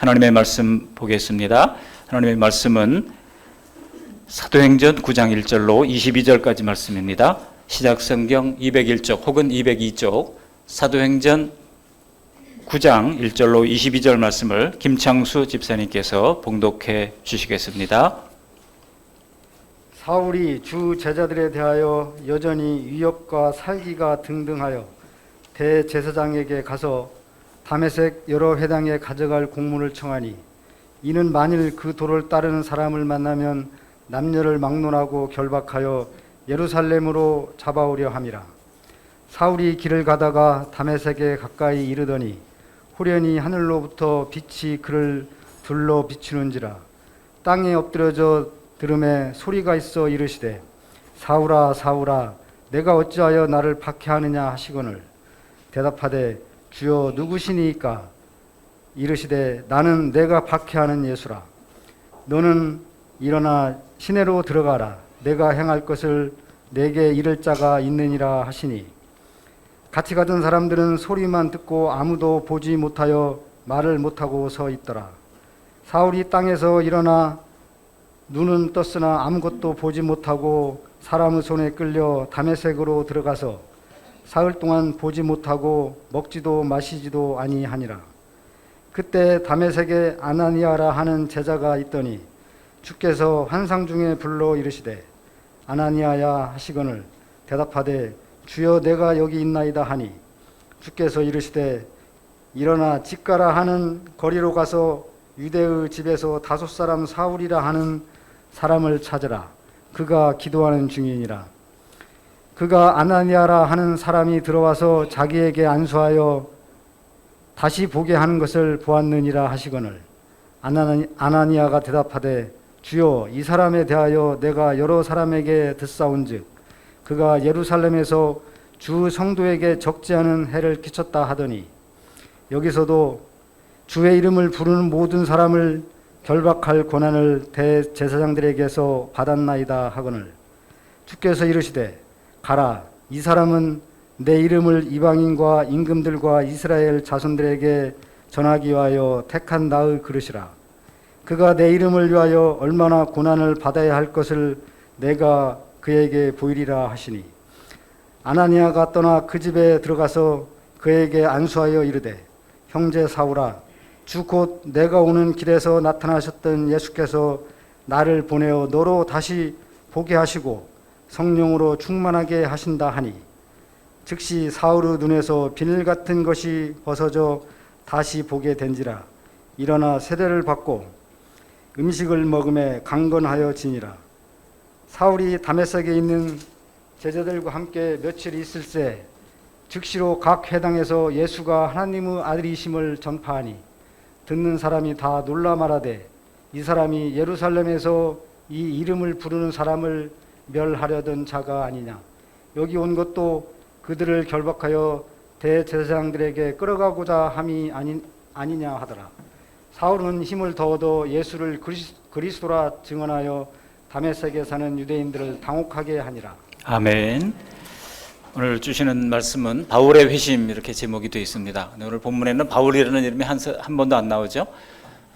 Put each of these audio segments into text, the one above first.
하나님의 말씀 보겠습니다. 하나님의 말씀은 사도행전 9장 1절로 22절까지 말씀입니다. 시작성경 201쪽 혹은 202쪽 사도행전 9장 1절로 22절 말씀을 김창수 집사님께서 봉독해 주시겠습니다. 사울이 주 제자들에 대하여 여전히 위협과 살기가 등등하여 대제사장에게 가서 다메섹 여러 회당에 가져갈 공문을 청하니 이는 만일 그 도를 따르는 사람을 만나면 남녀를 막론하고 결박하여 예루살렘으로 잡아오려 함이라. 사울이 길을 가다가 다메섹에 가까이 이르더니 후련히 하늘로부터 빛이 그를 둘러 비추는지라. 땅에 엎드려져 들음에 소리가 있어 이르시되 사울아 사울아 내가 어찌하여 나를 박해하느냐 하시거늘 대답하되 주여 누구시니이까? 이르시되 나는 내가 박해하는 예수라. 너는 일어나 시내로 들어가라. 내가 행할 것을 내게 이를 자가 있느니라 하시니 같이 가던 사람들은 소리만 듣고 아무도 보지 못하여 말을 못하고 서 있더라. 사울이 땅에서 일어나 눈은 떴으나 아무것도 보지 못하고 사람의 손에 끌려 다메섹으로 들어가서 사흘 동안 보지 못하고 먹지도 마시지도 아니하니라. 그때 다메섹에 아나니아라 하는 제자가 있더니 주께서 환상 중에 불러 이르시되 아나니아야 하시거늘 대답하되 주여 내가 여기 있나이다 하니 주께서 이르시되 일어나 집 가라 하는 거리로 가서 유대의 집에서 5 사울이라 하는 사람을 찾으라. 그가 기도하는 중이니라. 그가 아나니아라 하는 사람이 들어와서 자기에게 안수하여 다시 보게 하는 것을 보았느니라 하시거늘 아나니아가 대답하되 주여 이 사람에 대하여 내가 여러 사람에게 듣사온즉 그가 예루살렘에서 주 성도에게 적지 않은 해를 끼쳤다 하더니 여기서도 주의 이름을 부르는 모든 사람을 결박할 권한을 대제사장들에게서 받았나이다 하거늘 주께서 이르시되 가라. 이 사람은 내 이름을 이방인과 임금들과 이스라엘 자손들에게 전하기 위하여 택한 나의 그릇이라. 그가 내 이름을 위하여 얼마나 고난을 받아야 할 것을 내가 그에게 보이리라 하시니 아나니아가 떠나 그 집에 들어가서 그에게 안수하여 이르되 형제 사울아 주 곧 내가 오는 길에서 나타나셨던 예수께서 나를 보내어 너로 다시 보게 하시고 성령으로 충만하게 하신다 하니 즉시 사울의 눈에서 비늘 같은 것이 벗어져 다시 보게 된지라. 일어나 세례를 받고 음식을 먹음에 강건하여 지니라. 사울이 다메섹에 있는 제자들과 함께 며칠 있을새 즉시로 각 회당에서 예수가 하나님의 아들이심을 전파하니 듣는 사람이 다 놀라 말하되 이 사람이 예루살렘에서 이 이름을 부르는 사람을 멸하려던 자가 아니냐. 여기 온 것도 그들을 결박하여 대제사장들에게 끌어가고자 함이 아니냐 하더라. 사울은 힘을 더 얻어 예수를 그리스도라 증언하여 다메섹에 사는 유대인들을 당혹하게 하니라. 아멘. 오늘 주시는 말씀은 바울의 회심 이렇게 제목이 되어 있습니다. 오늘 본문에는 바울이라는 이름이 한 번도 안 나오죠.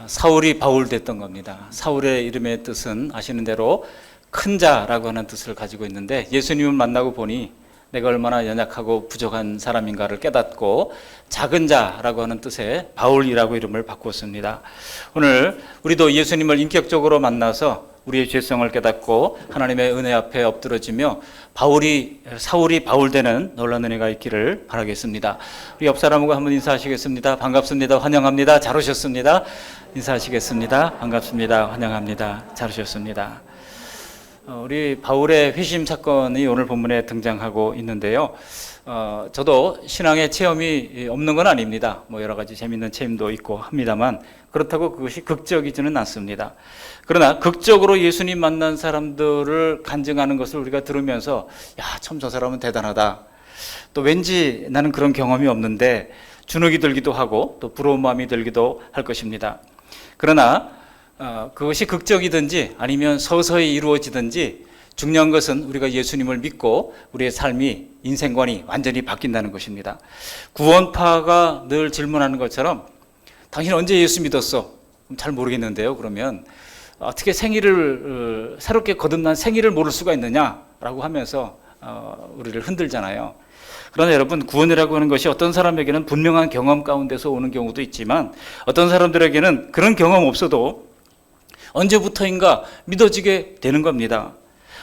사울이 바울 됐던 겁니다. 사울의 이름의 뜻은 아시는 대로 큰 자라고 하는 뜻을 가지고 있는데 예수님을 만나고 보니 내가 얼마나 연약하고 부족한 사람인가를 깨닫고 작은 자라고 하는 뜻의 바울이라고 이름을 바꾸었습니다. 오늘 우리도 예수님을 인격적으로 만나서 우리의 죄성을 깨닫고 하나님의 은혜 앞에 엎드러지며 사울이 바울 되는 놀라운 은혜가 있기를 바라겠습니다. 우리 옆 사람과 한번 인사하시겠습니다. 반갑습니다. 환영합니다. 잘 오셨습니다. 인사하시겠습니다. 반갑습니다. 환영합니다. 잘 오셨습니다. 우리 바울의 회심 사건이 오늘 본문에 등장하고 있는데요. 저도 신앙의 체험이 없는 건 아닙니다. 여러 가지 재미있는 체험도 있고 합니다만 그렇다고 그것이 극적이지는 않습니다. 그러나 극적으로 예수님 만난 사람들을 간증하는 것을 우리가 들으면서 야, 참 저 사람은 대단하다. 또 왠지 나는 그런 경험이 없는데 주눅이 들기도 하고 또 부러운 마음이 들기도 할 것입니다. 그러나 그것이 극적이든지 아니면 서서히 이루어지든지 중요한 것은 우리가 예수님을 믿고 우리의 삶이 인생관이 완전히 바뀐다는 것입니다. 구원파가 늘 질문하는 것처럼 당신 언제 예수 믿었어? 잘 모르겠는데요. 그러면 어떻게 생일을 새롭게 거듭난 생일을 모를 수가 있느냐라고 하면서 우리를 흔들잖아요. 그러나 여러분, 구원이라고 하는 것이 어떤 사람에게는 분명한 경험 가운데서 오는 경우도 있지만 어떤 사람들에게는 그런 경험 없어도 언제부터인가 믿어지게 되는 겁니다.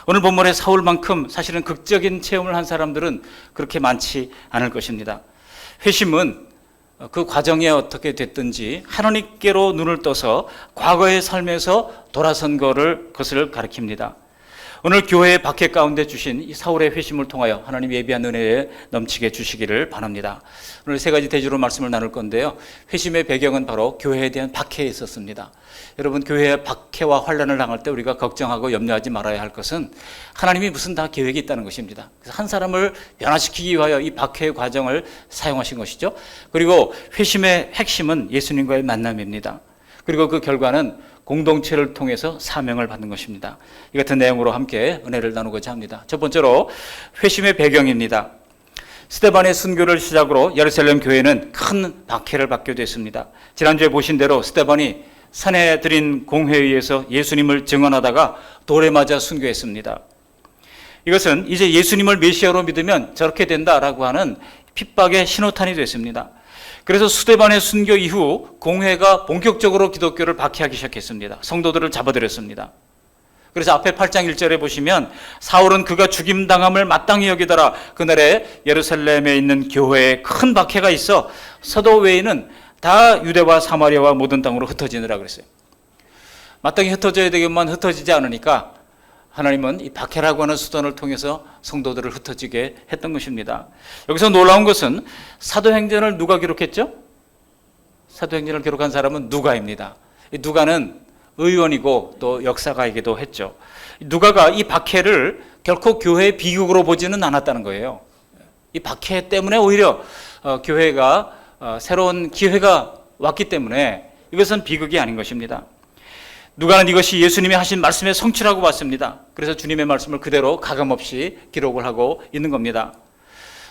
오늘 본문의 사울만큼 사실은 극적인 체험을 한 사람들은 그렇게 많지 않을 것입니다. 회심은 그 과정이 어떻게 됐든지 하나님께로 눈을 떠서 과거의 삶에서 돌아선 것을 가리킵니다. 오늘 교회의 박해 가운데 주신 이 사울의 회심을 통하여 하나님 예비한 은혜에 넘치게 주시기를 바랍니다. 오늘 세 가지 대주로 말씀을 나눌 건데요. 회심의 배경은 바로 교회에 대한 박해에 있었습니다. 여러분, 교회의 박해와 환난을 당할 때 우리가 걱정하고 염려하지 말아야 할 것은 하나님이 무슨 다 계획이 있다는 것입니다. 그래서 한 사람을 변화시키기 위하여 이 박해의 과정을 사용하신 것이죠. 그리고 회심의 핵심은 예수님과의 만남입니다. 그리고 그 결과는 공동체를 통해서 사명을 받는 것입니다. 이 같은 내용으로 함께 은혜를 나누고자 합니다. 첫 번째로 회심의 배경입니다. 스데반의 순교를 시작으로 예루살렘 교회는 큰 박해를 받게 됐습니다. 지난주에 보신 대로 스데반이 산헤드린 공회에 의해서 예수님을 증언하다가 돌에 맞아 순교했습니다. 이것은 이제 예수님을 메시아로 믿으면 저렇게 된다라고 하는 핍박의 신호탄이 됐습니다. 그래서 스데반의 순교 이후 공회가 본격적으로 기독교를 박해하기 시작했습니다. 성도들을 잡아들였습니다. 그래서 앞에 8장 1절에 보시면 사울은 그가 죽임당함을 마땅히 여기더라. 그날에 예루살렘에 있는 교회에 큰 박해가 있어 서도 외에는 다 유대와 사마리아와 모든 땅으로 흩어지느라 그랬어요. 마땅히 흩어져야 되겠지만 흩어지지 않으니까 하나님은 이 박해라고 하는 수단을 통해서 성도들을 흩어지게 했던 것입니다. 여기서 놀라운 것은 사도행전을 누가 기록했죠? 사도행전을 기록한 사람은 누가입니다. 이 누가는 의원이고 또 역사가이기도 했죠. 누가가 이 박해를 결코 교회의 비극으로 보지는 않았다는 거예요. 이 박해 때문에 오히려 교회가 새로운 기회가 왔기 때문에 이것은 비극이 아닌 것입니다. 누가는 이것이 예수님이 하신 말씀의 성취라고 봤습니다. 그래서 주님의 말씀을 그대로 가감없이 기록을 하고 있는 겁니다.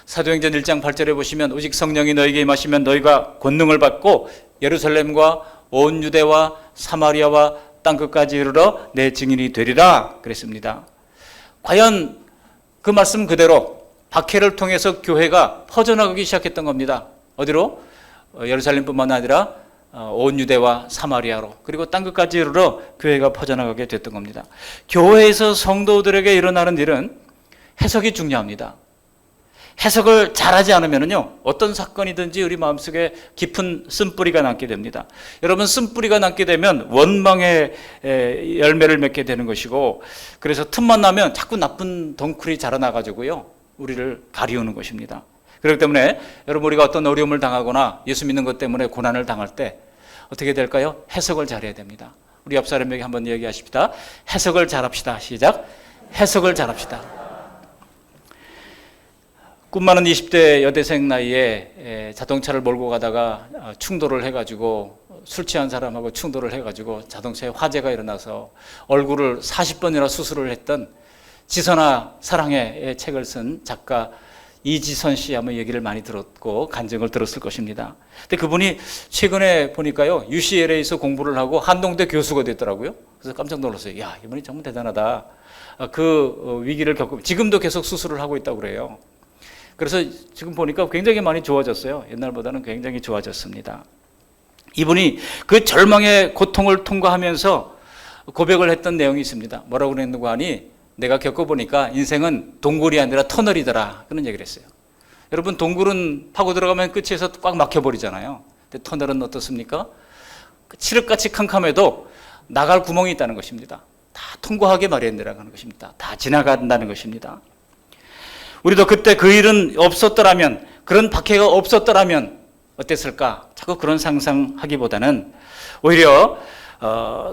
사도행전 1장 8절에 보시면 오직 성령이 너에게 임하시면 너희가 권능을 받고 예루살렘과 온 유대와 사마리아와 땅끝까지 이르러 내 증인이 되리라 그랬습니다. 과연 그 말씀 그대로 박해를 통해서 교회가 퍼져나가기 시작했던 겁니다. 어디로? 예루살렘뿐만 아니라 온 유대와 사마리아로 그리고 땅끝까지 이르러 교회가 퍼져나가게 됐던 겁니다. 교회에서 성도들에게 일어나는 일은 해석이 중요합니다. 해석을 잘하지 않으면요 어떤 사건이든지 우리 마음속에 깊은 쓴뿌리가 남게 됩니다. 여러분, 쓴뿌리가 남게 되면 원망의 열매를 맺게 되는 것이고, 그래서 틈만 나면 자꾸 나쁜 덩쿨이 자라나가지고요 우리를 가리우는 것입니다. 그렇기 때문에 여러분, 우리가 어떤 어려움을 당하거나 예수 믿는 것 때문에 고난을 당할 때 어떻게 될까요? 해석을 잘해야 됩니다. 우리 옆 사람에게 한번 얘기하십시다. 해석을 잘합시다. 시작. 해석을 잘합시다. 꿈 많은 20대 여대생 나이에 자동차를 몰고 가다가 충돌을 해가지고 술 취한 사람하고 충돌을 해가지고 자동차에 화재가 일어나서 얼굴을 40번이나 수술을 했던 지선아 사랑해의 책을 쓴 작가 이지선 씨 아마 얘기를 많이 들었고 간증을 들었을 것입니다. 근데 그분이 최근에 보니까요 UCLA에서 공부를 하고 한동대 교수가 됐더라고요. 그래서 깜짝 놀랐어요. 야, 이분이 정말 대단하다. 그 위기를 겪고 지금도 계속 수술을 하고 있다고 그래요. 그래서 지금 보니까 굉장히 많이 좋아졌어요. 옛날보다는 굉장히 좋아졌습니다. 이분이 그 절망의 고통을 통과하면서 고백을 했던 내용이 있습니다. 뭐라고 그랬는고 하니, 내가 겪어보니까 인생은 동굴이 아니라 터널이더라, 그런 얘기를 했어요. 여러분, 동굴은 파고 들어가면 끝에서 꽉 막혀버리잖아요. 근데 터널은 어떻습니까? 칠흑같이 캄캄해도 나갈 구멍이 있다는 것입니다. 다 통과하게 마련되라는 것입니다. 다 지나간다는 것입니다. 우리도 그때 그 일은 없었더라면, 그런 박해가 없었더라면 어땠을까? 자꾸 그런 상상하기보다는 오히려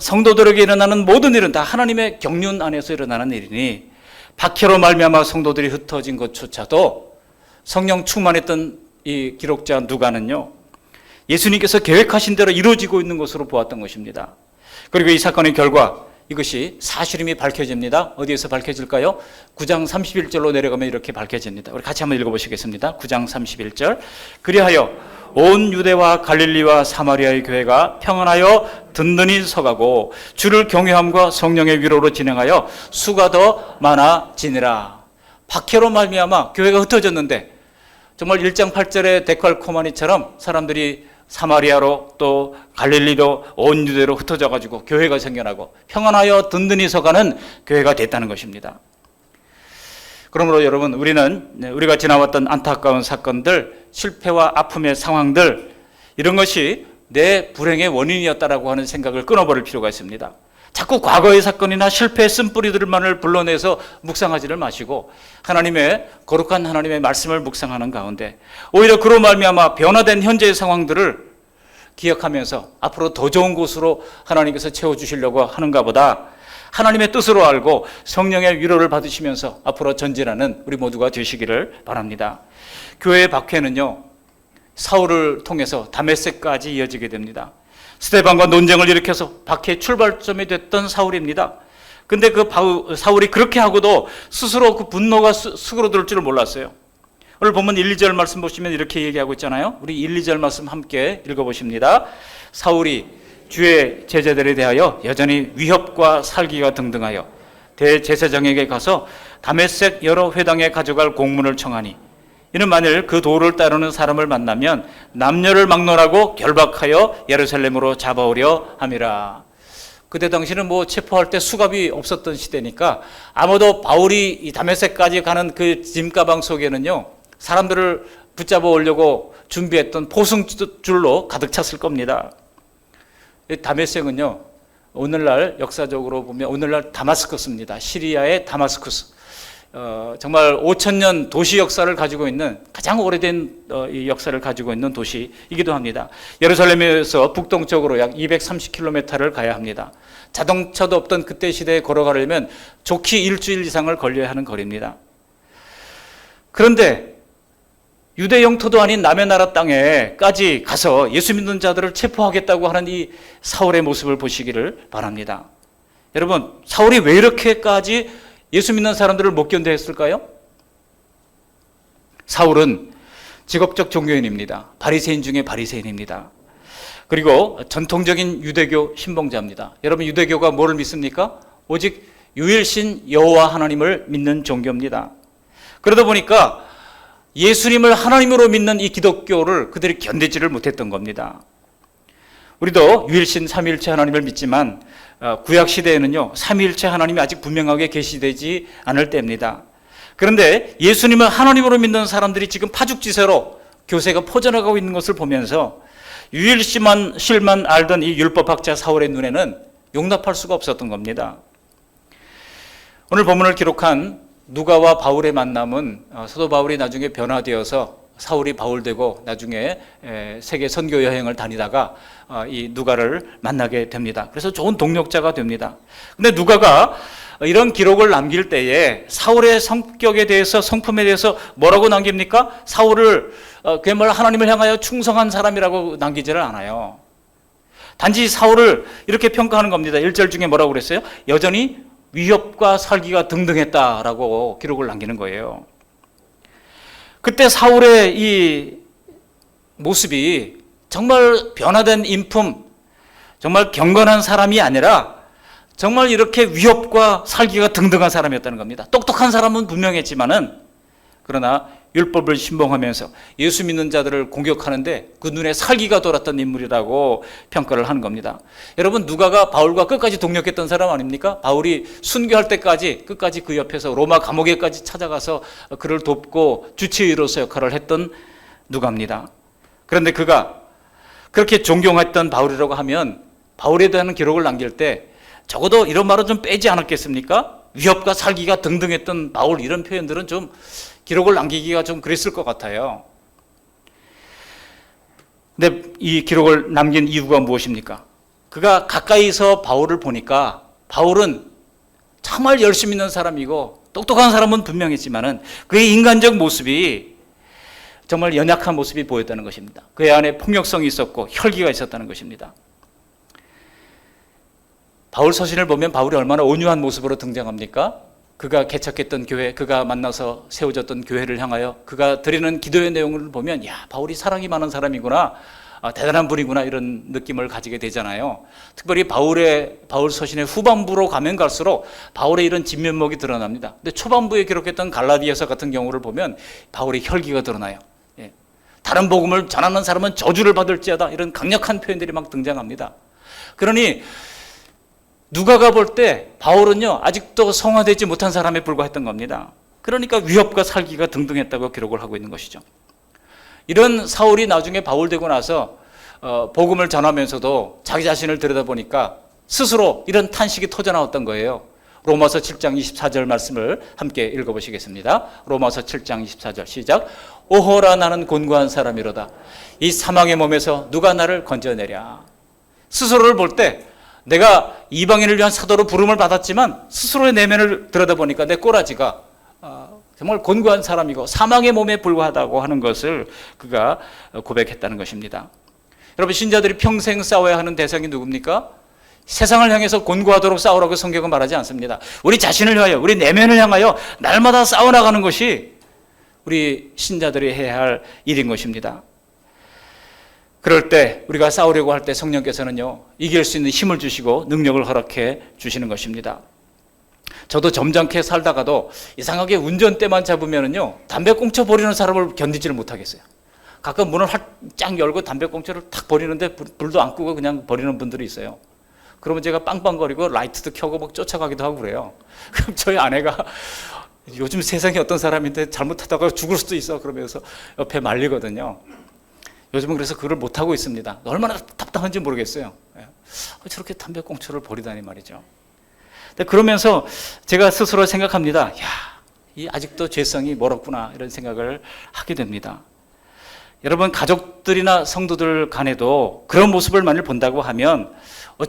성도들에게 일어나는 모든 일은 다 하나님의 경륜 안에서 일어나는 일이니, 박해로 말미암아 성도들이 흩어진 것조차도 성령 충만했던 이 기록자 누가는요 예수님께서 계획하신 대로 이루어지고 있는 것으로 보았던 것입니다. 그리고 이 사건의 결과 이것이 사실임이 밝혀집니다. 어디에서 밝혀질까요? 9장 31절로 내려가면 이렇게 밝혀집니다. 우리 같이 한번 읽어보시겠습니다. 9장 31절. 그리하여 온 유대와 갈릴리와 사마리아의 교회가 평안하여 든든히 서가고 주를 경외함과 성령의 위로로 진행하여 수가 더 많아지니라. 박해로 말미암아 교회가 흩어졌는데 정말 1장 8절의 데칼코마니처럼 사람들이 사마리아로 또 갈릴리로 온 유대로 흩어져 가지고 교회가 생겨나고 평안하여 든든히 서가는 교회가 됐다는 것입니다. 그러므로 여러분, 우리가 지나왔던 안타까운 사건들, 실패와 아픔의 상황들, 이런 것이 내 불행의 원인이었다라고 하는 생각을 끊어버릴 필요가 있습니다. 자꾸 과거의 사건이나 실패의 쓴뿌리들만을 불러내서 묵상하지를 마시고 하나님의 거룩한 하나님의 말씀을 묵상하는 가운데 오히려 그로 말미암아 변화된 현재의 상황들을 기억하면서 앞으로 더 좋은 곳으로 하나님께서 채워주시려고 하는가 보다 하나님의 뜻으로 알고 성령의 위로를 받으시면서 앞으로 전진하는 우리 모두가 되시기를 바랍니다. 교회의 박해는요, 사울을 통해서 다메섹까지 이어지게 됩니다. 스데반과 논쟁을 일으켜서 박해의 출발점이 됐던 사울입니다. 근데 그 사울이 그렇게 하고도 스스로 그 분노가 수그러들 줄을 몰랐어요. 오늘 본문 1, 2절 말씀 보시면 이렇게 얘기하고 있잖아요. 우리 1, 2절 말씀 함께 읽어보십니다. 사울이 주의 제자들에 대하여 여전히 위협과 살기가 등등하여 대제사장에게 가서 다메섹 여러 회당에 가져갈 공문을 청하니 이는 만일 그 도를 따르는 사람을 만나면 남녀를 막론하고 결박하여 예루살렘으로 잡아오려 함이라. 그때 당시는 체포할 때 수갑이 없었던 시대니까 아마도 바울이 이 다메섹까지 가는 그 짐가방 속에는요, 사람들을 붙잡아 오려고 준비했던 포승줄로 가득 찼을 겁니다. 다메섹은요, 오늘날 역사적으로 보면 오늘날 다마스커스입니다. 시리아의 다마스커스. 정말 5,000년 도시 역사를 가지고 있는 가장 오래된 이 역사를 가지고 있는 도시이기도 합니다. 예루살렘에서 북동쪽으로 약 230km를 가야 합니다. 자동차도 없던 그때 시대에 걸어가려면 좋기 일주일 이상을 걸려야 하는 거리입니다. 그런데 유대 영토도 아닌 남의 나라 땅에까지 가서 예수 믿는 자들을 체포하겠다고 하는 이 사울의 모습을 보시기를 바랍니다. 여러분, 사울이 왜 이렇게까지 예수 믿는 사람들을 못 견뎌 했을까요? 사울은 직업적 종교인입니다. 바리새인 중에 바리새인입니다. 그리고 전통적인 유대교 신봉자입니다. 여러분, 유대교가 뭐를 믿습니까? 오직 유일신 여호와 하나님을 믿는 종교입니다. 그러다 보니까 예수님을 하나님으로 믿는 이 기독교를 그들이 견디지를 못했던 겁니다. 우리도 유일신 삼위일체 하나님을 믿지만 구약 시대에는요, 삼위일체 하나님이 아직 분명하게 계시되지 않을 때입니다. 그런데 예수님을 하나님으로 믿는 사람들이 지금 파죽지세로 교세가 퍼져나가고 있는 것을 보면서 유일신만 알던 이 율법학자 사울의 눈에는 용납할 수가 없었던 겁니다. 오늘 본문을 기록한 누가와 바울의 만남은 사도 바울이 나중에 변화되어서 사울이 바울 되고 나중에 세계 선교 여행을 다니다가 이 누가를 만나게 됩니다. 그래서 좋은 동력자가 됩니다. 근데 누가가 이런 기록을 남길 때에 사울의 성격에 대해서, 성품에 대해서 뭐라고 남깁니까? 사울을 그야말로 하나님을 향하여 충성한 사람이라고 남기지를 않아요. 단지 사울을 이렇게 평가하는 겁니다. 1절 중에 뭐라고 그랬어요? 여전히 위협과 살기가 등등했다라고 기록을 남기는 거예요. 그때 사울의 이 모습이 정말 변화된 인품, 정말 경건한 사람이 아니라 정말 이렇게 위협과 살기가 등등한 사람이었다는 겁니다. 똑똑한 사람은 분명했지만은 그러나 율법을 신봉하면서 예수 믿는 자들을 공격하는데 그 눈에 살기가 돌았던 인물이라고 평가를 하는 겁니다. 여러분, 누가가 바울과 끝까지 동력했던 사람 아닙니까? 바울이 순교할 때까지 끝까지 그 옆에서 로마 감옥에까지 찾아가서 그를 돕고 주치의로서 역할을 했던 누가입니다. 그런데 그가 그렇게 존경했던 바울이라고 하면 바울에 대한 기록을 남길 때 적어도 이런 말은 좀 빼지 않았겠습니까? 위협과 살기가 등등했던 바울, 이런 표현들은 좀 기록을 남기기가 좀 그랬을 것 같아요. 근데 이 기록을 남긴 이유가 무엇입니까? 그가 가까이서 바울을 보니까 바울은 정말 열심히 있는 사람이고 똑똑한 사람은 분명했지만은 그의 인간적 모습이 정말 연약한 모습이 보였다는 것입니다. 그의 안에 폭력성이 있었고 혈기가 있었다는 것입니다. 바울 서신을 보면 바울이 얼마나 온유한 모습으로 등장합니까? 그가 개척했던 교회, 그가 만나서 세워졌던 교회를 향하여 그가 드리는 기도의 내용을 보면 야, 바울이 사랑이 많은 사람이구나, 대단한 분이구나, 이런 느낌을 가지게 되잖아요. 특별히 바울 서신의 후반부로 가면 갈수록 바울의 이런 진면목이 드러납니다. 근데 초반부에 기록했던 갈라디아서 같은 경우를 보면 바울의 혈기가 드러나요. 예. 다른 복음을 전하는 사람은 저주를 받을지어다, 이런 강력한 표현들이 막 등장합니다. 그러니 누가가 볼 때 바울은요, 아직도 성화되지 못한 사람에 불과했던 겁니다. 그러니까 위협과 살기가 등등했다고 기록을 하고 있는 것이죠. 이런 사울이 나중에 바울 되고 나서 복음을 전하면서도 자기 자신을 들여다보니까 스스로 이런 탄식이 터져나왔던 거예요. 로마서 7장 24절 말씀을 함께 읽어보시겠습니다. 로마서 7장 24절 시작. 오호라, 나는 곤고한 사람이로다. 이 사망의 몸에서 누가 나를 건져내랴. 스스로를 볼 때 내가 이방인을 위한 사도로 부름을 받았지만 스스로의 내면을 들여다보니까 내 꼬라지가 정말 곤고한 사람이고 사망의 몸에 불과하다고 하는 것을 그가 고백했다는 것입니다. 여러분, 신자들이 평생 싸워야 하는 대상이 누굽니까? 세상을 향해서 곤고하도록 싸우라고 성경은 말하지 않습니다. 우리 자신을 위하여, 우리 내면을 향하여 날마다 싸워나가는 것이 우리 신자들이 해야 할 일인 것입니다. 그럴 때 우리가 싸우려고 할 때 성령께서는요, 이길 수 있는 힘을 주시고 능력을 허락해 주시는 것입니다. 저도 점잖게 살다가도 이상하게 운전대만 잡으면은요, 담배꽁초 버리는 사람을 견디지를 못하겠어요. 가끔 문을 활짝 열고 담배꽁초를 탁 버리는데 불도 안 끄고 그냥 버리는 분들이 있어요. 그러면 제가 빵빵거리고 라이트도 켜고 막 쫓아가기도 하고 그래요. 그럼 저희 아내가 요즘 세상에 어떤 사람인데 잘못하다가 죽을 수도 있어, 그러면서 옆에 말리거든요. 요즘은 그래서 그걸 못하고 있습니다. 얼마나 답답한지 모르겠어요. 저렇게 담배꽁초를 버리다니 말이죠. 그러면서 제가 스스로 생각합니다. 이 아직도 죄성이 멀었구나, 이런 생각을 하게 됩니다. 여러분, 가족들이나 성도들 간에도 그런 모습을 만일 본다고 하면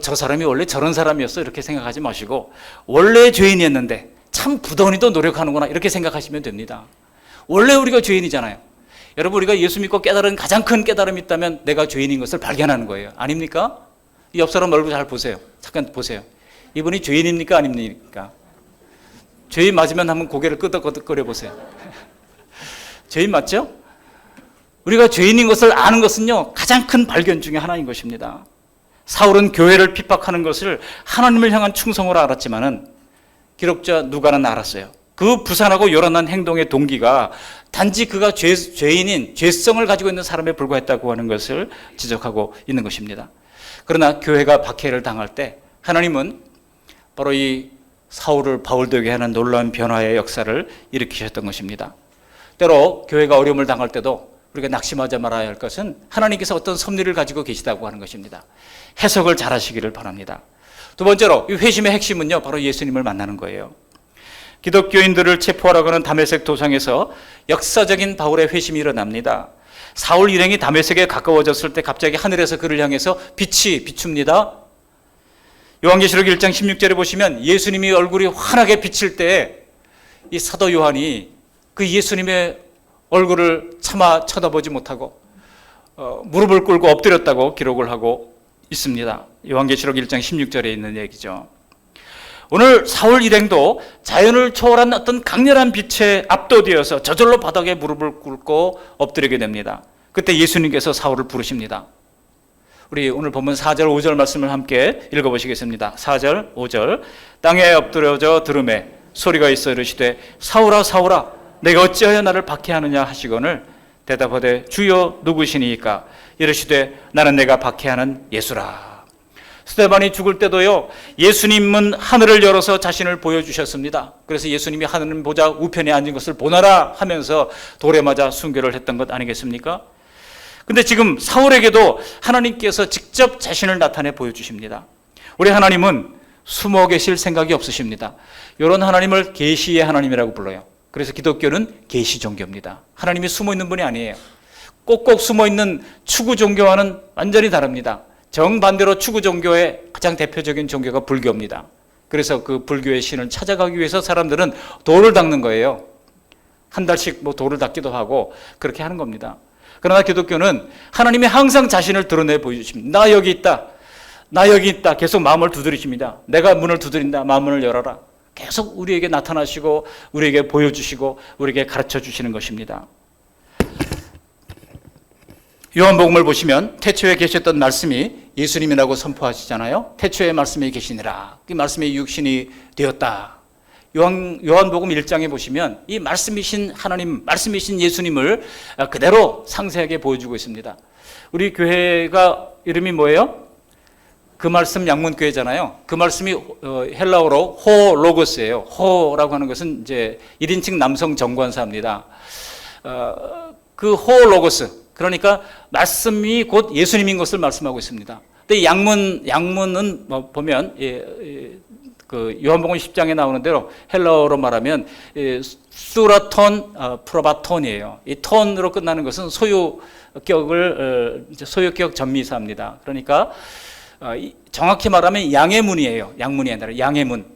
저 사람이 원래 저런 사람이었어, 이렇게 생각하지 마시고 원래 죄인이었는데 참 부더니도 노력하는구나, 이렇게 생각하시면 됩니다. 원래 우리가 죄인이잖아요. 여러분, 우리가 예수 믿고 깨달은 가장 큰 깨달음이 있다면 내가 죄인인 것을 발견하는 거예요. 아닙니까? 이 옆 사람 얼굴 잘 보세요. 잠깐 보세요. 이분이 죄인입니까, 아닙니까? 죄인 맞으면 한번 고개를 끄덕끄덕거려 보세요. 죄인 맞죠? 우리가 죄인인 것을 아는 것은요, 가장 큰 발견 중에 하나인 것입니다. 사울은 교회를 핍박하는 것을 하나님을 향한 충성으로 알았지만은 기록자 누가는 알았어요. 그 부산하고 요란한 행동의 동기가 단지 그가 죄인인 죄성을 가지고 있는 사람에 불과했다고 하는 것을 지적하고 있는 것입니다. 그러나 교회가 박해를 당할 때 하나님은 바로 이 사울을 바울되게 하는 놀라운 변화의 역사를 일으키셨던 것입니다. 때로 교회가 어려움을 당할 때도 우리가 낙심하지 말아야 할 것은 하나님께서 어떤 섭리를 가지고 계시다고 하는 것입니다. 해석을 잘 하시기를 바랍니다. 두 번째로, 이 회심의 핵심은요, 바로 예수님을 만나는 거예요. 기독교인들을 체포하라고 하는 다메섹 도상에서 역사적인 바울의 회심이 일어납니다. 사울 일행이 다메섹에 가까워졌을 때 갑자기 하늘에서 그를 향해서 빛이 비춥니다. 요한계시록 1장 16절에 보시면 예수님이 얼굴이 환하게 비칠 때 이 사도 요한이 그 예수님의 얼굴을 차마 쳐다보지 못하고 무릎을 꿇고 엎드렸다고 기록을 하고 있습니다. 요한계시록 1장 16절에 있는 얘기죠. 오늘 사울 일행도 자연을 초월한 어떤 강렬한 빛에 압도되어서 저절로 바닥에 무릎을 꿇고 엎드리게 됩니다. 그때 예수님께서 사울을 부르십니다. 우리 오늘 본문 4절 5절 말씀을 함께 읽어보시겠습니다. 4절 5절. 땅에 엎드려져 들음에 소리가 있어 이르시되 사울아 사울아 내가 어찌하여 나를 박해하느냐 하시거늘 대답하되 주여 누구시니까 이르시되 나는 내가 박해하는 예수라. 스데반이 죽을 때도요, 예수님은 하늘을 열어서 자신을 보여주셨습니다. 그래서 예수님이 하늘 보좌 우편에 앉은 것을 보너라 하면서 돌에 맞아 순교를 했던 것 아니겠습니까? 근데 지금 사울에게도 하나님께서 직접 자신을 나타내 보여주십니다. 우리 하나님은 숨어 계실 생각이 없으십니다. 이런 하나님을 계시의 하나님이라고 불러요. 그래서 기독교는 계시 종교입니다. 하나님이 숨어 있는 분이 아니에요. 꼭꼭 숨어 있는 추구 종교와는 완전히 다릅니다. 정반대로 추구 종교의 가장 대표적인 종교가 불교입니다. 그래서 그 불교의 신을 찾아가기 위해서 사람들은 돌을 닦는 거예요. 한 달씩 뭐 돌을 닦기도 하고 그렇게 하는 겁니다. 그러나 기독교는 하나님이 항상 자신을 드러내 보여주십니다. 나 여기 있다. 나 여기 있다. 계속 마음을 두드리십니다. 내가 문을 두드린다. 마음을 열어라. 계속 우리에게 나타나시고 우리에게 보여주시고 우리에게 가르쳐 주시는 것입니다. 요한복음을 보시면 태초에 계셨던 말씀이 예수님이라고 선포하시잖아요. 태초에 말씀이 계시니라. 그 말씀이 육신이 되었다. 요한복음 1장에 보시면 이 말씀이신 하나님, 말씀이신 예수님을 그대로 상세하게 보여주고 있습니다. 우리 교회가 이름이 뭐예요? 그 말씀 양문교회잖아요. 그 말씀이 헬라어로 호로고스예요. 호라고 하는 것은 이제 1인칭 남성 정관사입니다. 그 호로고스, 그러니까 말씀이 곧 예수님인 것을 말씀하고 있습니다. 근데 양문은 보면 그 요한복음 10장에 나오는 대로 헬라어로 말하면 수라톤, 프로바톤이에요. 이 톤으로 끝나는 것은 소유격 전미사입니다. 그러니까 정확히 말하면 양의 문이에요. 양문이 아니라 양의 문.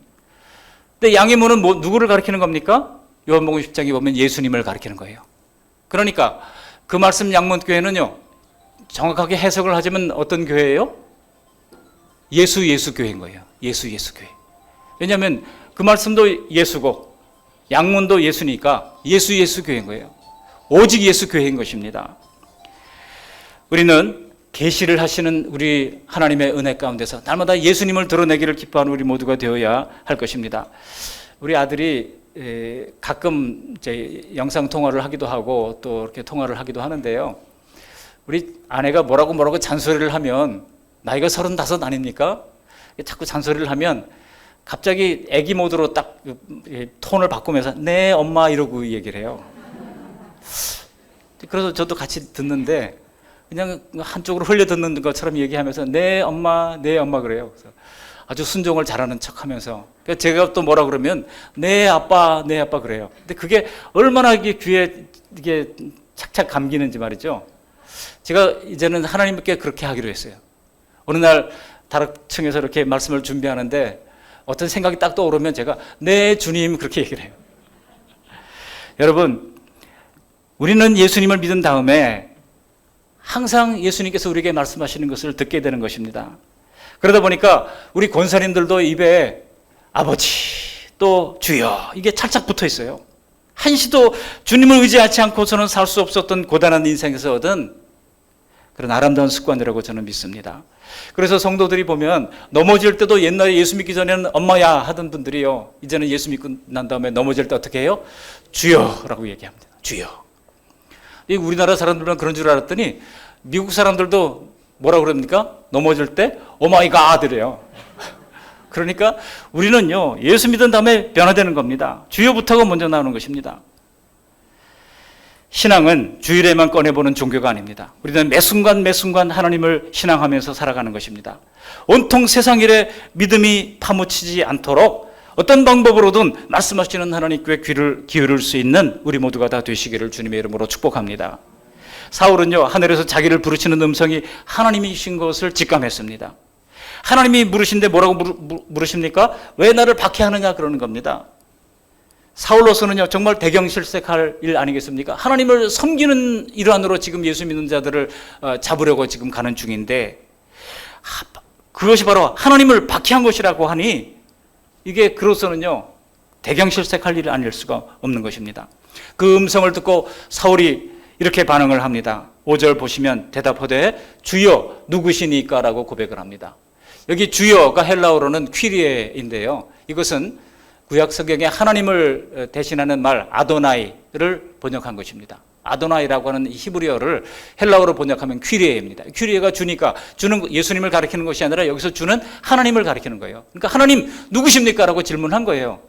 근데 양의 문은 누구를 가리키는 겁니까? 요한복음 10장에 보면 예수님을 가리키는 거예요. 그러니까 그 말씀 양문교회는요, 정확하게 해석을 하자면 어떤 교회예요? 예수 교회인 거예요. 예수 교회. 왜냐하면 그 말씀도 예수고 양문도 예수니까 예수 교회인 거예요. 오직 예수 교회인 것입니다. 우리는 계시를 하시는 우리 하나님의 은혜 가운데서 날마다 예수님을 드러내기를 기뻐하는 우리 모두가 되어야 할 것입니다. 우리 아들이 가끔 이제 영상 통화를 하기도 하고 또 이렇게 통화를 하기도 하는데요. 우리 아내가 뭐라고 잔소리를 하면, 나이가 35 아닙니까? 자꾸 잔소리를 하면 갑자기 애기 모드로 딱 톤을 바꾸면서 네 엄마 이러고 얘기를 해요. 그래서 저도 같이 듣는데 그냥 한쪽으로 흘려 듣는 것처럼 얘기하면서 네 엄마 그래요. 그래서 아주 순종을 잘하는 척하면서, 제가 또 뭐라 그러면 네 아빠 그래요. 근데 그게 얼마나 이게 귀에 이게 착착 감기는지 말이죠. 제가 이제는 하나님께 그렇게 하기로 했어요. 어느 날 다락층에서 이렇게 말씀을 준비하는데 어떤 생각이 딱 떠오르면 제가 네 주님 그렇게 얘기를 해요. 여러분, 우리는 예수님을 믿은 다음에 항상 예수님께서 우리에게 말씀하시는 것을 듣게 되는 것입니다. 그러다 보니까 우리 권사님들도 입에 아버지 또 주여 이게 찰싹 붙어 있어요. 한시도 주님을 의지하지 않고서는 살 수 없었던 고단한 인생에서 얻은 그런 아름다운 습관이라고 저는 믿습니다. 그래서 성도들이 보면 넘어질 때도 옛날에 예수 믿기 전에는 엄마야 하던 분들이요, 이제는 예수 믿고 난 다음에 넘어질 때 어떻게 해요? 주여라고 얘기합니다. 주여. 우리나라 사람들은 그런 줄 알았더니 미국 사람들도 뭐라고 그럽니까? 넘어질 때 오마이갓 이래요. 그러니까 우리는요, 예수 믿은 다음에 변화되는 겁니다. 주여부터가 먼저 나오는 것입니다. 신앙은 주일에만 꺼내보는 종교가 아닙니다. 우리는 매 순간 하나님을 신앙하면서 살아가는 것입니다. 온통 세상 일에 믿음이 파묻히지 않도록 어떤 방법으로든 말씀하시는 하나님께 귀를 기울일 수 있는 우리 모두가 다 되시기를 주님의 이름으로 축복합니다. 사울은요, 하늘에서 자기를 부르시는 음성이 하나님이신 것을 직감했습니다. 하나님이 물으신데 뭐라고 물으십니까? 왜 나를 박해하느냐 그러는 겁니다. 사울로서는요, 정말 대경실색할 일 아니겠습니까? 하나님을 섬기는 일환으로 지금 예수 믿는 자들을 잡으려고 지금 가는 중인데, 그것이 바로 하나님을 박해한 것이라고 하니 이게 그로서는요, 대경실색할 일이 아닐 수가 없는 것입니다. 그 음성을 듣고 사울이 이렇게 반응을 합니다. 5절 보시면 대답하되 주여 누구시니까 라고 고백을 합니다. 여기 주여가 헬라어로는 퀴리에인데요, 이것은 구약 성경에 하나님을 대신하는 말 아도나이를 번역한 것입니다. 아도나이라고 하는 히브리어를 헬라어로 번역하면 퀴리에입니다. 퀴리에가 주니까, 주는 예수님을 가리키는 것이 아니라 여기서 주는 하나님을 가리키는 거예요. 그러니까 하나님 누구십니까? 라고 질문한 거예요.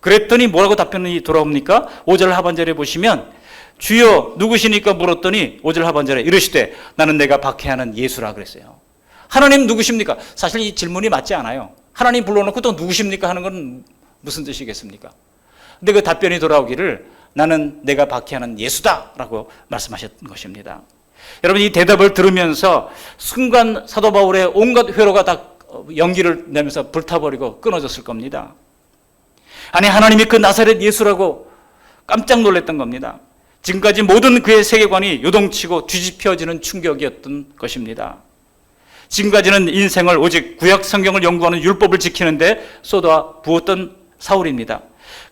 그랬더니 뭐라고 답변이 돌아옵니까? 5절 하반절에 보시면 주여 누구시니까 물었더니 5절 하반절에 이르시되 나는 내가 박해하는 예수라 그랬어요. 하나님 누구십니까? 사실 이 질문이 맞지 않아요. 하나님 불러놓고 또 누구십니까 하는 건 무슨 뜻이겠습니까? 근데 그 답변이 돌아오기를 나는 내가 박해하는 예수다 라고 말씀하셨던 것입니다. 여러분, 이 대답을 들으면서 순간 사도 바울의 온갖 회로가 다 연기를 내면서 불타버리고 끊어졌을 겁니다. 아니, 하나님이 그 나사렛 예수라고 깜짝 놀랐던 겁니다. 지금까지 모든 그의 세계관이 요동치고 뒤집혀지는 충격이었던 것입니다. 지금까지는 인생을 오직 구약 성경을 연구하는 율법을 지키는데 쏟아 부었던 사울입니다.